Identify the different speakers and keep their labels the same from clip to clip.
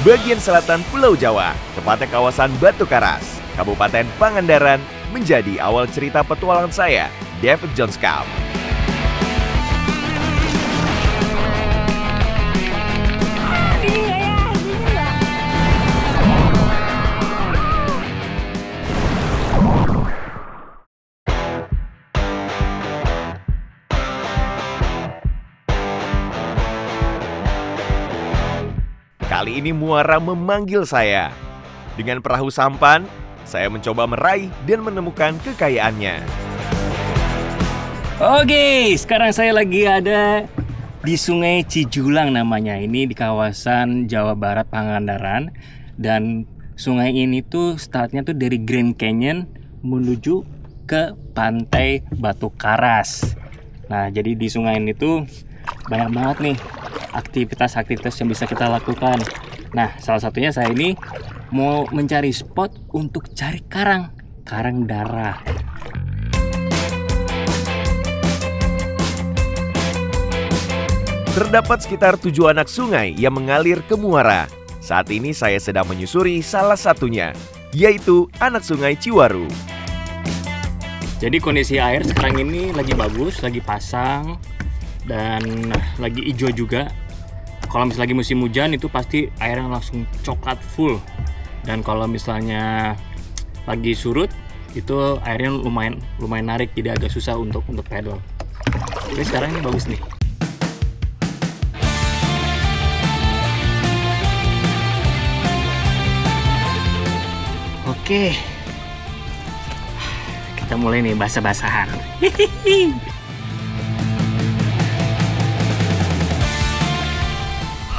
Speaker 1: bagian selatan Pulau Jawa, tepatnya kawasan Batu Karas, Kabupaten Pangandaran, menjadi awal cerita petualangan saya, David John Scalp. Kali ini muara memanggil saya. Dengan perahu sampan, saya mencoba meraih dan menemukan kekayaannya.
Speaker 2: Oke, sekarang saya lagi ada di Sungai Cijulang namanya. Ini di kawasan Jawa Barat Pangandaran. Dan sungai ini tuh startnya tuh dari Grand Canyon menuju ke pantai Batu Karas. Nah, jadi di sungai ini tuh banyak banget nih aktivitas-aktivitas yang bisa kita lakukan. Nah, salah satunya saya ini mau mencari spot untuk cari karang darah.
Speaker 1: Terdapat sekitar 7 anak sungai yang mengalir ke muara. Saat ini saya sedang menyusuri salah satunya, yaitu anak sungai Ciwaru.
Speaker 2: Jadi kondisi air sekarang ini lagi bagus, lagi pasang, dan lagi hijau juga. Kalau misalnya lagi musim hujan itu pasti airnya langsung coklat full. Dan kalau misalnya lagi surut itu airnya lumayan narik, jadi agak susah untuk pedal. Tapi sekarang ini bagus nih. Oke, kita mulai nih basah-basahan.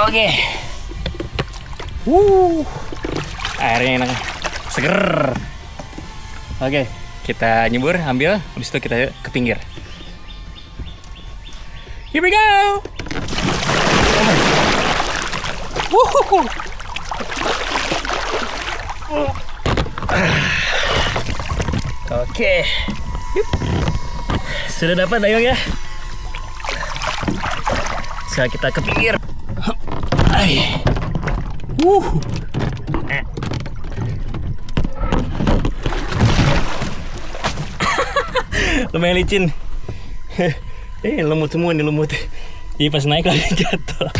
Speaker 2: Oke. Airnya enak, seger. Oke, kita nyebur, ambil, habis itu kita ke pinggir. Here we go. Oke. Sudah dapat dayung ya. Sekarang kita ke pinggir. Lumayan licin. Lumut semua nih, lumut. Jadi pas naik lagi jatuh.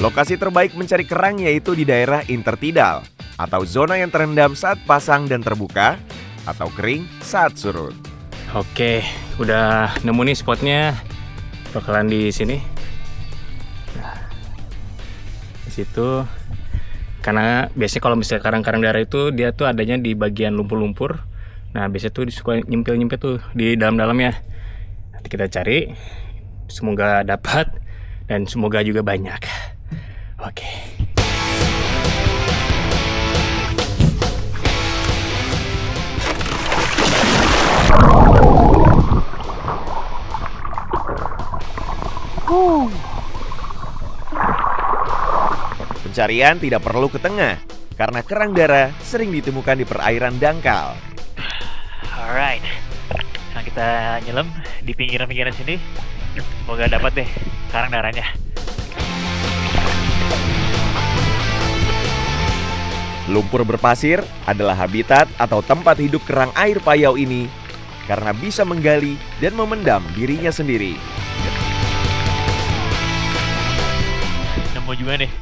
Speaker 1: Lokasi terbaik mencari kerang yaitu di daerah intertidal, atau zona yang terendam saat pasang dan terbuka, atau kering saat surut.
Speaker 2: Oke, udah nemu nih spotnya. Bakalan di sini. Nah, di situ. Karena biasanya kalau misalnya karang-karang darah itu dia tuh adanya di bagian lumpur-lumpur. Nah, biasanya tuh suka nyempil-nyempil tuh di dalam-dalamnya. Nanti kita cari. Semoga dapat dan semoga juga banyak. Oke.
Speaker 1: Pencarian tidak perlu ke tengah, karena kerang darah sering ditemukan di perairan dangkal.
Speaker 3: Alright, sekarang kita nyelam di pinggiran-pinggiran sini. Semoga dapat deh karang darahnya.
Speaker 1: Lumpur berpasir adalah habitat atau tempat hidup kerang air payau ini karena bisa menggali dan memendam dirinya sendiri.
Speaker 3: Nemu juga nih.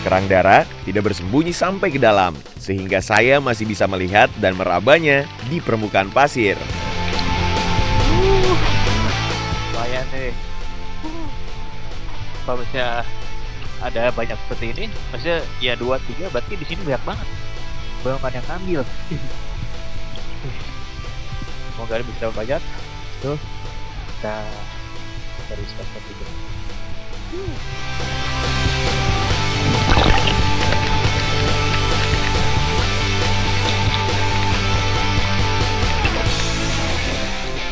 Speaker 1: Kerang darah tidak bersembunyi sampai ke dalam, sehingga saya masih bisa melihat dan merabanya di permukaan pasir.
Speaker 3: Lumayan nih. Kalau misalnya ada banyak seperti ini, maksudnya ya 2-3, berarti di sini banyak banget. Belum ada yang ngambil. Semoga bisa banyak. Tuh, kita cari spot-spot juga.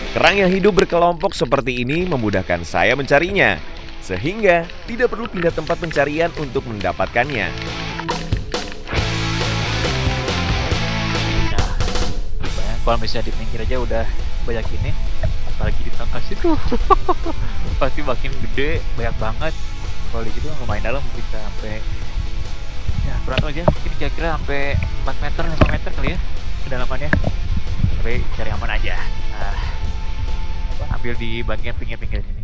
Speaker 1: Kerang yang hidup berkelompok seperti ini memudahkan saya mencarinya, sehingga tidak perlu pindah tempat pencarian untuk mendapatkannya.
Speaker 3: Nah, kalau misalnya di pinggir aja udah banyak ini, apalagi di tengah situ pasti makin gede, banyak banget. Kalau di situ lumayan dalam, bisa sampai ya kurang tahu aja, mungkin kira-kira sampai 4 meter 5 meter kali ya kedalamannya. Tapi cari aman aja. Ambil di bagian pinggir-pinggir sini.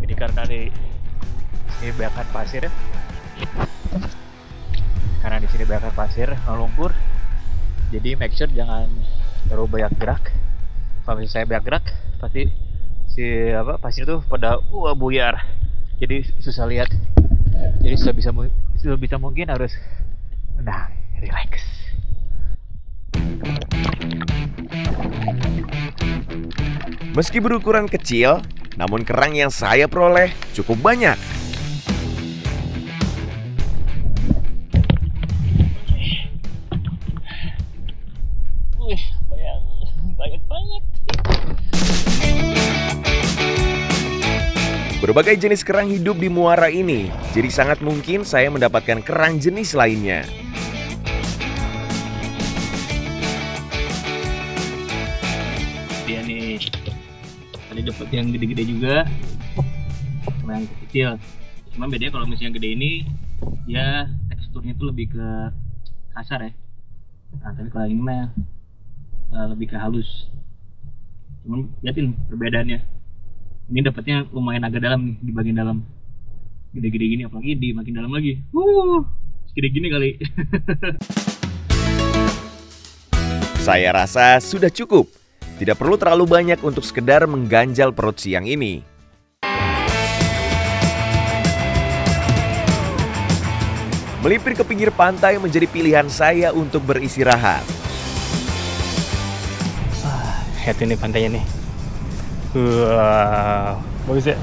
Speaker 3: Jadi karena di sini banyak pasir ya. Karena di sini banyak pasir, lumpur. Jadi make sure jangan terlalu banyak gerak. Kalau misalnya saya banyak gerak, pasti pasir tuh pada buyar. Jadi susah lihat. Jadi sebisa mungkin harus relax.
Speaker 1: Meski berukuran kecil, namun kerang yang saya peroleh cukup banyak.
Speaker 3: Banyak banget.
Speaker 1: Berbagai jenis kerang hidup di muara ini, jadi sangat mungkin saya mendapatkan kerang jenis lainnya.
Speaker 2: Dia nih, tadi dapat yang gede-gede juga, sama yang kecil. Cuma bedanya kalau misalnya yang gede ini, dia teksturnya tuh lebih ke kasar ya. Nah, tapi kalau ini mah lebih ke halus. Cuman liatin perbedaannya. Ini dapatnya lumayan agak dalam nih, di bagian dalam. Gede-gede gini, apalagi di makin dalam lagi. Segede gini kali.
Speaker 1: Saya rasa sudah cukup. Tidak perlu terlalu banyak untuk sekedar mengganjal perut siang ini. Melipir ke pinggir pantai menjadi pilihan saya untuk beristirahat.
Speaker 2: Lihat ini pantainya nih. Wow, bagus ya.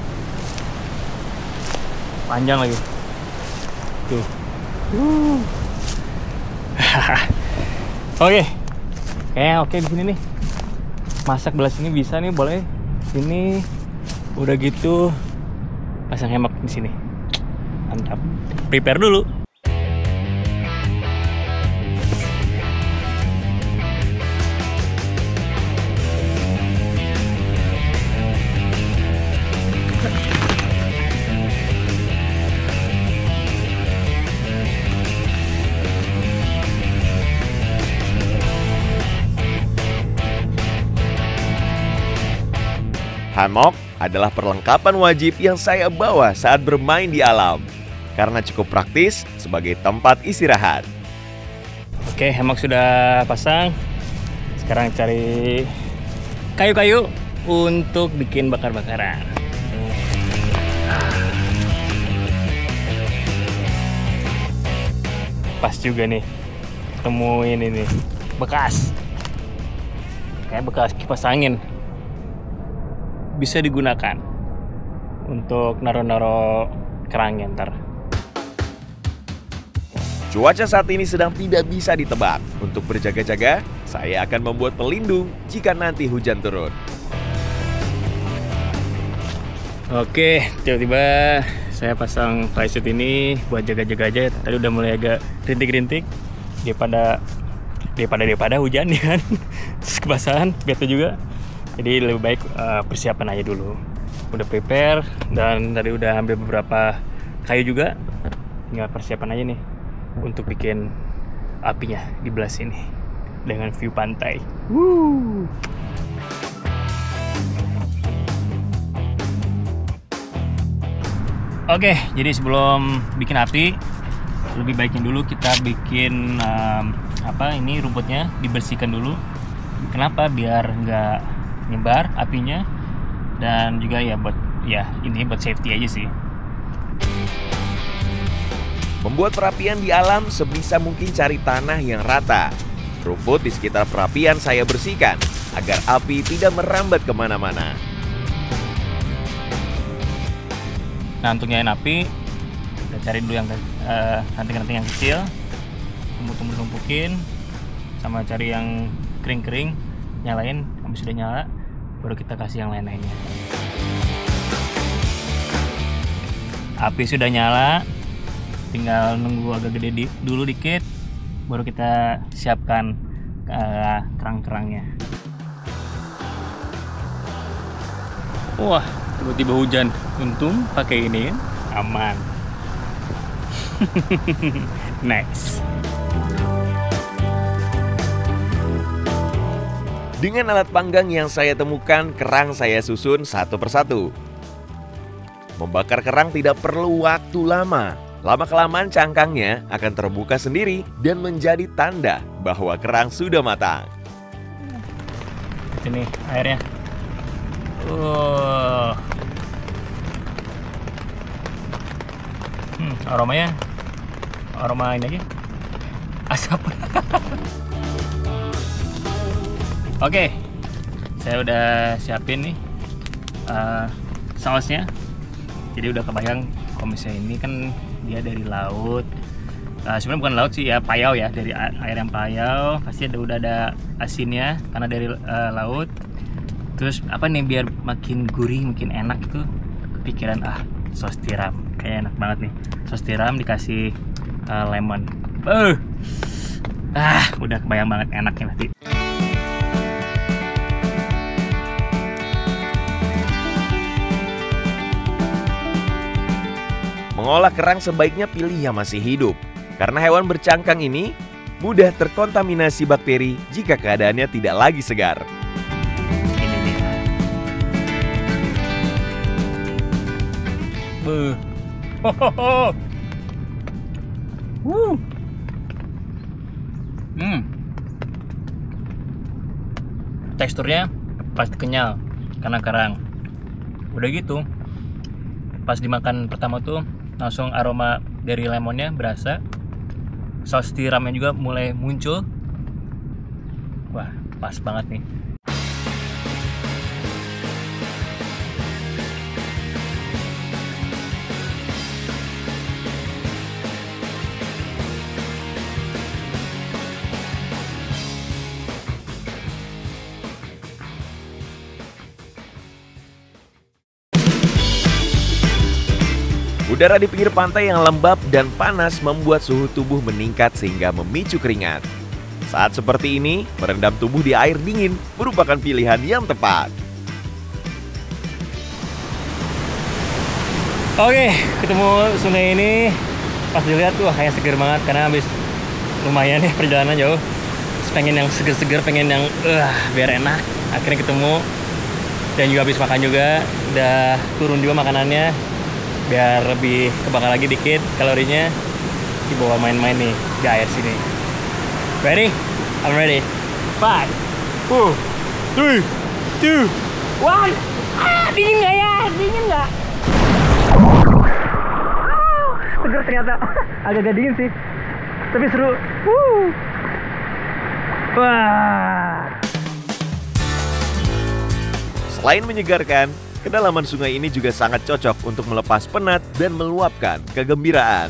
Speaker 2: Panjang lagi. Tuh. Oke. Kayaknya oke di sini nih. Masak belah sini bisa nih, boleh. Sini udah gitu pasang hemat di sini. Mantap. Prepare dulu.
Speaker 1: Hammock adalah perlengkapan wajib yang saya bawa saat bermain di alam, karena cukup praktis sebagai tempat istirahat.
Speaker 2: Oke, hammock sudah pasang. Sekarang cari kayu-kayu untuk bikin bakar-bakaran. Pas juga nih, temuin ini bekas, kayak bekas kipas angin. Bisa digunakan untuk naro-naro kerangnya ntar.
Speaker 1: Cuaca saat ini sedang tidak bisa ditebak. Untuk berjaga-jaga, saya akan membuat pelindung jika nanti hujan turun.
Speaker 2: Oke, tiba-tiba saya pasang flysheet ini buat jaga-jaga aja. Tadi udah mulai agak rintik-rintik daripada hujan ya kan. Terus kebasahan, bete juga. Jadi lebih baik persiapan aja dulu. Udah prepare dan tadi udah ambil beberapa kayu juga. Tinggal persiapan aja nih untuk bikin apinya di belah sini dengan view pantai. Oke, jadi sebelum bikin api, lebih baiknya dulu kita bikin ini rumputnya dibersihkan dulu. Kenapa? Biar nggak nyebar apinya, dan juga ya buat safety aja sih.
Speaker 1: Membuat perapian di alam sebisa mungkin cari tanah yang rata. Rumput di sekitar perapian saya bersihkan agar api tidak merambat kemana-mana.
Speaker 2: Nah, untuk nyalain api, kita cari dulu yang ranting-ranting yang kecil, tumbuh-tumbuh lumpukin, sama cari yang kering-kering, nyalain. Habis sudah nyala, baru kita kasih yang lain-lainnya. Api sudah nyala, tinggal nunggu agak gede dulu dikit, baru kita siapkan kerang-kerangnya. Wah, tiba-tiba hujan. Untung pakai ini, aman. Nice.
Speaker 1: Dengan alat panggang yang saya temukan, kerang saya susun satu persatu. Membakar kerang tidak perlu waktu lama. Lama-kelamaan cangkangnya akan terbuka sendiri dan menjadi tanda bahwa kerang sudah matang.
Speaker 2: Ini airnya. Aromanya, aroma ini aja, asap. Oke, saya udah siapin nih sausnya. Jadi udah kebayang kalau misalnya ini kan dia dari laut. Sebenarnya bukan laut sih ya, payau ya, dari air yang payau. Pasti udah ada asinnya karena dari laut. Terus apa nih biar makin gurih, makin enak itu kepikiran saus tiram. Kayak enak banget nih. Saus tiram dikasih lemon. Udah kebayang banget enaknya nanti.
Speaker 1: Mengolah kerang sebaiknya pilih yang masih hidup, karena hewan bercangkang ini mudah terkontaminasi bakteri jika keadaannya tidak lagi segar.
Speaker 2: Ini dia. Teksturnya pasti kenyal karena kerang. Udah gitu, pas dimakan pertama tuh langsung aroma dari lemonnya berasa. Saus tiramnya juga mulai muncul. Wah, pas banget nih.
Speaker 1: Udara di pinggir pantai yang lembab dan panas membuat suhu tubuh meningkat sehingga memicu keringat. Saat seperti ini, merendam tubuh di air dingin merupakan pilihan yang tepat.
Speaker 2: Oke, ketemu sungai ini. Pas dilihat tuh kayak seger banget karena habis lumayan ya perjalanan jauh. Terus pengen yang seger-seger, pengen yang biar enak. Akhirnya ketemu dan juga habis makan juga. Udah turun juga makanannya. Biar lebih kebakar lagi dikit kalorinya, dibawa main-main nih di air sini. Ready? I'm ready. 5, 4, 3, 2, 1. Dingin nggak ya? Dingin nggak? Seger ternyata. Agak-agak dingin sih, tapi seru. Wah.
Speaker 1: Selain menyegarkan, kedalaman sungai ini juga sangat cocok untuk melepas penat dan meluapkan kegembiraan.